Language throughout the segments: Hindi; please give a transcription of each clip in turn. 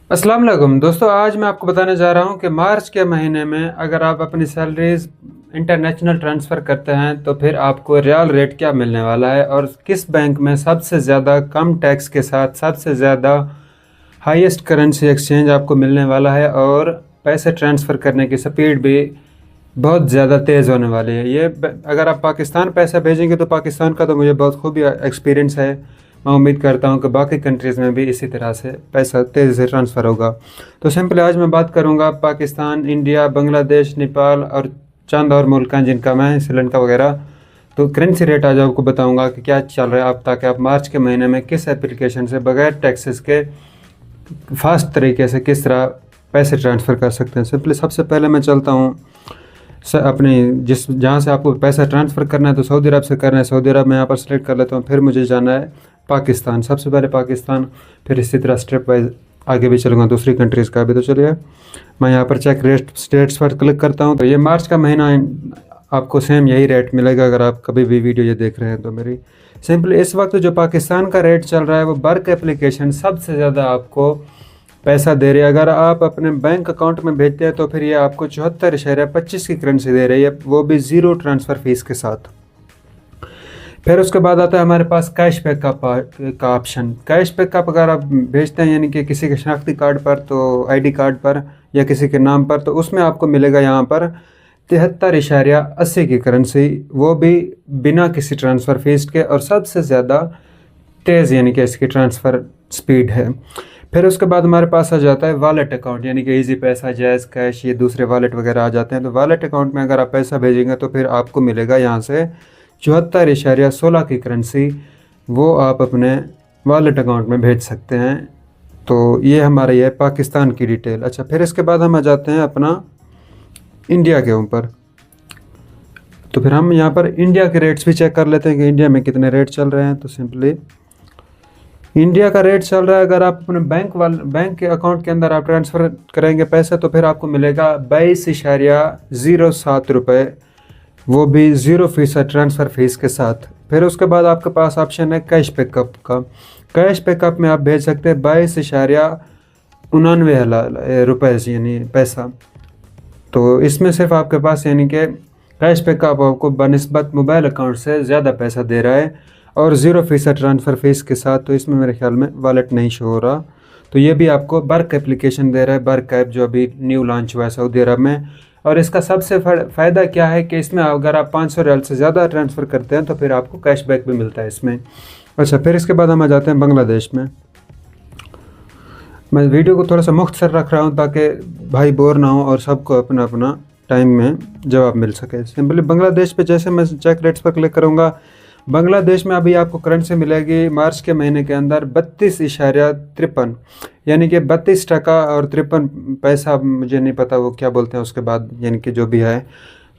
अस्सलाम वालेकुम दोस्तों, आज मैं आपको बताने जा रहा हूं कि मार्च के महीने में अगर आप अपनी सैलरीज इंटरनेशनल ट्रांसफ़र करते हैं तो फिर आपको रियल रेट क्या मिलने वाला है और किस बैंक में सबसे ज़्यादा कम टैक्स के साथ सबसे ज़्यादा हाईएस्ट करेंसी एक्सचेंज आपको मिलने वाला है और पैसे ट्रांसफ़र करने की स्पीड भी बहुत ज़्यादा तेज़ होने वाली है। अगर आप पाकिस्तान पैसा भेजेंगे तो पाकिस्तान का तो मुझे बहुत खूब एक्सपीरियंस है। मैं उम्मीद करता हूं कि बाकी कंट्रीज़ में भी इसी तरह से पैसा तेज़ी से ट्रांसफ़र होगा। तो सिंपली आज मैं बात करूंगा पाकिस्तान, इंडिया, बांग्लादेश, नेपाल और चंद और मुल्क हैं जिनका मैं श्रीलंका वगैरह। तो करेंसी रेट आज आपको बताऊंगा कि क्या चल रहा है आप, ताकि आप मार्च के महीने में किस एप्लीकेशन से बगैर टैक्सेस के फास्ट तरीके से किस तरह पैसे ट्रांसफ़र कर सकते हैं। सिंपली सबसे पहले मैं चलता हूँ अपनी जहाँ से आपको पैसा ट्रांसफ़र करना है, तो सऊदी अरब से करना है। सऊदी अरब मैं यहाँ पर सेलेक्ट कर लेता हूँ। फिर मुझे जाना है पाकिस्तान, सबसे पहले पाकिस्तान, फिर इसी तरह स्टेप वाइज आगे भी चलूँगा दूसरी कंट्रीज़ का भी। तो चलिए मैं यहाँ पर चेक रेट स्टेट्स पर क्लिक करता हूँ। तो ये मार्च का महीना आपको सेम यही रेट मिलेगा अगर आप कभी भी वीडियो ये देख रहे हैं तो मेरी। सिंपली इस वक्त जो पाकिस्तान का रेट चल रहा है वो बर्क एप्लीकेशन सबसे ज़्यादा आपको पैसा दे रही है। अगर आप अपने बैंक अकाउंट में भेजते हैं तो फिर ये आपको 74.25 की करेंसी दे रही है, वो भी ज़ीरो ट्रांसफ़र फीस के साथ। फिर उसके बाद आता है हमारे पास कैशबैक का ऑप्शन। कैशबैक का अगर आप भेजते हैं यानी कि किसी के शनाख्ती कार्ड पर, तो आईडी कार्ड पर या किसी के नाम पर, तो उसमें आपको मिलेगा यहाँ पर 73.80 की करेंसी, वो भी बिना किसी ट्रांसफ़र फीस के, और सबसे ज़्यादा तेज़ यानी कि इसकी ट्रांसफ़र स्पीड है। फिर उसके बाद हमारे पास आ जाता है वॉलेट अकाउंट, यानी कि इजी पैसा, जैज़ कैश, ये दूसरे वॉलेट वगैरह आ जाते हैं। तो वॉलेट अकाउंट में अगर आप पैसा भेजेंगे तो फिर आपको मिलेगा यहाँ से 74.16 की करेंसी, वो आप अपने वॉलेट अकाउंट में भेज सकते हैं। तो ये हमारा ये पाकिस्तान की डिटेल। अच्छा, फिर इसके बाद हम आ जाते हैं अपना इंडिया के ऊपर। तो फिर हम यहाँ पर इंडिया के रेट्स भी चेक कर लेते हैं कि इंडिया में कितने रेट चल रहे हैं। तो सिंपली इंडिया का रेट चल रहा है, अगर आप अपने बैंक के अकाउंट के अंदर आप ट्रांसफ़र करेंगे पैसा तो फिर आपको मिलेगा 22.07 रुपये, वो भी 0% ट्रांसफ़र फीस के साथ। फिर उसके बाद आपके पास ऑप्शन है कैश पिकअप का। कैश पिकअप में आप भेज सकते हैं 22.99 रुपये यानी पैसा। तो इसमें सिर्फ आपके पास यानी कि कैश पिकअप आपको बनिस्बत मोबाइल अकाउंट से ज़्यादा पैसा दे रहा है और 0% ट्रांसफ़र फीस के साथ। तो इसमें मेरे ख्याल में वॉलेट नहीं शो हो रहा। तो ये भी आपको बर्क एप्लीकेशन दे रहा है, बर्क ऐप जो अभी न्यू लॉन्च हुआ है सऊदी अरब में। और इसका सबसे फ़ायदा क्या है कि इसमें अगर आप 500 रियाल से ज़्यादा ट्रांसफ़र करते हैं तो फिर आपको कैशबैक भी मिलता है इसमें। अच्छा, फिर इसके बाद हम आ जाते हैं बांग्लादेश में। मैं वीडियो को थोड़ा सा मुख्तसर रख रहा हूँ ताकि भाई बोर ना हो और सबको अपना अपना टाइम में जवाब मिल सके। सिंपली बांग्लादेश पे जैसे मैं चेक रेट्स पर क्लिक करूँगा, बांग्लादेश में अभी आपको करेंसी मिलेगी मार्च के महीने के अंदर 32.53, यानी कि 32% और 53 पैसा, मुझे नहीं पता वो क्या बोलते हैं उसके बाद, यानी कि जो भी है।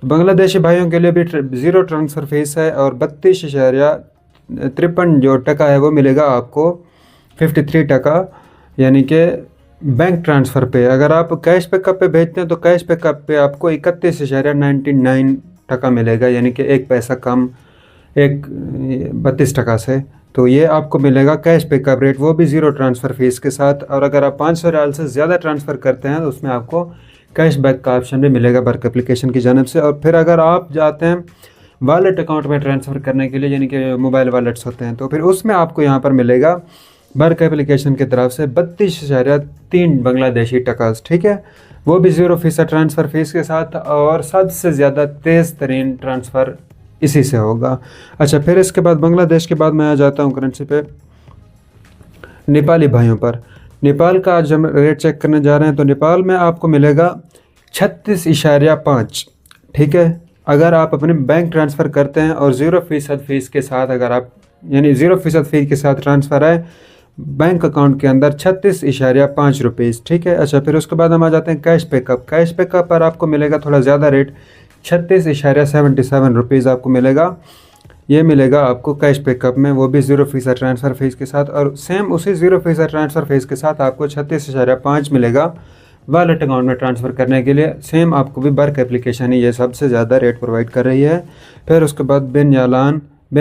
तो बांग्लादेशी भाइयों के लिए भी ज़ीरो ट्रांसफ़र फीस है और 32.53 जो टका है वो मिलेगा आपको 53%, यानी कि बैंक ट्रांसफ़र पे। अगर आप कैश पिकअप पे भेजते हैं तो कैश पिकअप पे आपको 31.99 मिलेगा, यानी कि 1 पैसा कम, 32% से। तो ये आपको मिलेगा कैश पिकअप रेट, वो भी ज़ीरो ट्रांसफ़र फीस के साथ। और अगर आप 500 रियाल से ज़्यादा ट्रांसफ़र करते हैं तो उसमें आपको कैशबैक का ऑप्शन भी मिलेगा बर्क एप्लीकेशन की जानिब से। और फिर अगर आप जाते हैं वॉलेट अकाउंट में ट्रांसफ़र करने के लिए, यानी कि मोबाइल वॉलेट्स होते हैं, तो फिर उसमें आपको यहाँ पर मिलेगा बर्क एप्लीकेशन की तरफ से 32.3 बांग्लादेशी टका, ठीक है, वो भी 0% ट्रांसफ़र फीस के साथ और सबसे ज़्यादा तेज़ तरीन ट्रांसफ़र इसी से होगा। अच्छा, फिर इसके बाद बांग्लादेश के बाद मैं आ जाता हूँ करेंसी पे नेपाली भाइयों पर। नेपाल का आज हम रेट चेक करने जा रहे हैं। तो नेपाल में आपको मिलेगा 36.5, ठीक है, अगर आप अपने बैंक ट्रांसफ़र करते हैं और 0% फ़ीस के साथ, अगर आप यानी 0% फ़ीस के साथ ट्रांसफ़र है बैंक अकाउंट के अंदर 36.5 रुपीज़, ठीक है। अच्छा, फिर उसके बाद हम आ जाते हैं कैश पिकअप। कैश पिकअप पर आपको मिलेगा थोड़ा ज़्यादा रेट, 36.77 रुपीज़ आपको मिलेगा। ये मिलेगा आपको कैश पिकअप में, वो भी 0% ट्रांसफ़र फीस के साथ। और सेम उसी 0% ट्रांसफ़र फीस के साथ आपको 36.5 मिलेगा वॉलेट अकाउंट में ट्रांसफ़र करने के लिए। सेम आपको भी बर्क एप्लीकेशन ही ये सबसे ज़्यादा रेट प्रोवाइड कर रही है। फिर उसके बाद बिन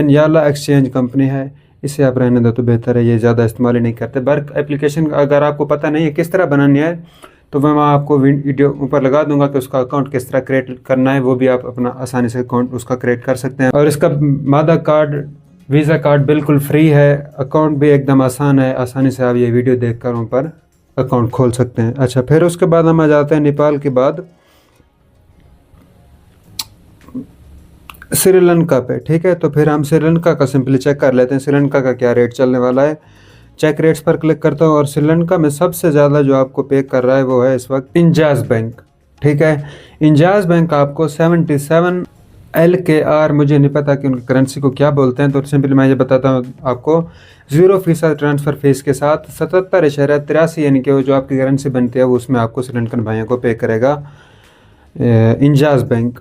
याला एक्सचेंज कंपनी है, इसे आप रहने दो तो बेहतर है, ये ज़्यादा इस्तेमाल ही नहीं करते। बर्क एप्लीकेशन अगर आपको पता नहीं है किस तरह बनानी है तो मैं आपको वीडियो ऊपर लगा दूंगा कि उसका अकाउंट किस तरह क्रिएट करना है, वो भी आप अपना आसानी से अकाउंट उसका क्रिएट कर सकते हैं। और इसका मादा कार्ड, वीज़ा कार्ड बिल्कुल फ्री है, अकाउंट भी एकदम आसान है, आसानी से आप ये वीडियो देखकर ऊपर अकाउंट खोल सकते हैं। अच्छा, फिर उसके बाद हम आ जाते हैं नेपाल के बाद श्रीलंका पे। ठीक है, तो फिर हम श्रीलंका का सिंपली चेक कर लेते हैं श्रीलंका का क्या रेट चलने वाला है। चेक रेट्स पर क्लिक करता हूँ और श्रीलंका में सबसे ज़्यादा जो आपको पे कर रहा है वो है इस वक्त इंजाज बैंक। ठीक है, इंजाज बैंक आपको 77 LKR, मुझे नहीं पता कि उनकी करेंसी को क्या बोलते हैं, तो सिंपली मैं ये बताता हूँ आपको, 0% ट्रांसफ़र फीस के साथ 77.83 यानी कि वो जो आपकी करेंसी बनती है वो उसमें आपको श्रीलंकन भाइयों को पे करेगा इंजाज बैंक।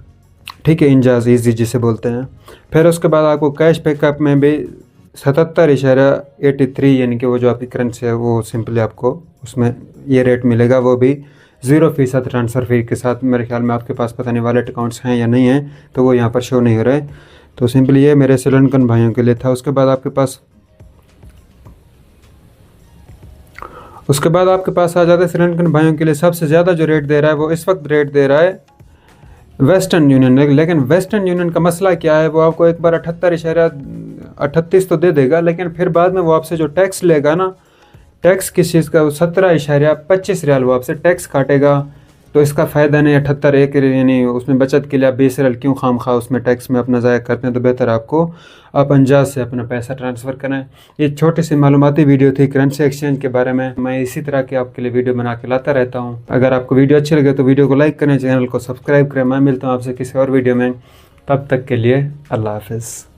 ठीक है, इंजाज ईजी जिसे बोलते हैं। फिर उसके बाद आपको कैश पिकअप में भी 77.83 यानी कि वो जो आपकी करेंसी है वो सिंपली आपको उसमें ये रेट मिलेगा, वो भी 0% ट्रांसफ़र फी के साथ। मेरे ख्याल में आपके पास पता नहीं वॉलेट अकाउंट्स हैं या नहीं हैं, तो वो यहाँ पर शो नहीं हो रहे। तो सिंपली ये मेरे श्रीलंकन भाइयों के लिए था। उसके बाद आपके पास आ जाता है श्रीलंकन भाइयों के लिए सबसे ज़्यादा जो रेट दे रहा है वो इस वक्त रेट दे रहा है वेस्टर्न यूनियन। लेकिन वेस्टर्न यूनियन का मसला क्या है, वो आपको एक बार 78.38 तो दे देगा, लेकिन फिर बाद में वो आपसे जो टैक्स लेगा ना, टैक्स किस चीज़ का, 17.25 रियाल वो आपसे टैक्स काटेगा। तो इसका फ़ायदा नहीं, 78 यानी उसमें बचत के लिए आप 20 रियाल क्यों खामखा उसमें टैक्स में अपना ज़ाया करते हैं। तो बेहतर आपको आप अंजाज से अपना पैसा ट्रांसफ़र करें। ये छोटी सी मालूमाती वीडियो थी करेंसी एक्सचेंज के बारे में। मैं इसी तरह की आपके लिए वीडियो बना के लाता रहता हूँ। अगर आपको वीडियो अच्छी लगे तो वीडियो को लाइक करें, चैनल को सब्सक्राइब करें। मैं मिलता हूँ आपसे किसी और वीडियो में, तब तक के लिए अल्लाह हाफ़िज़।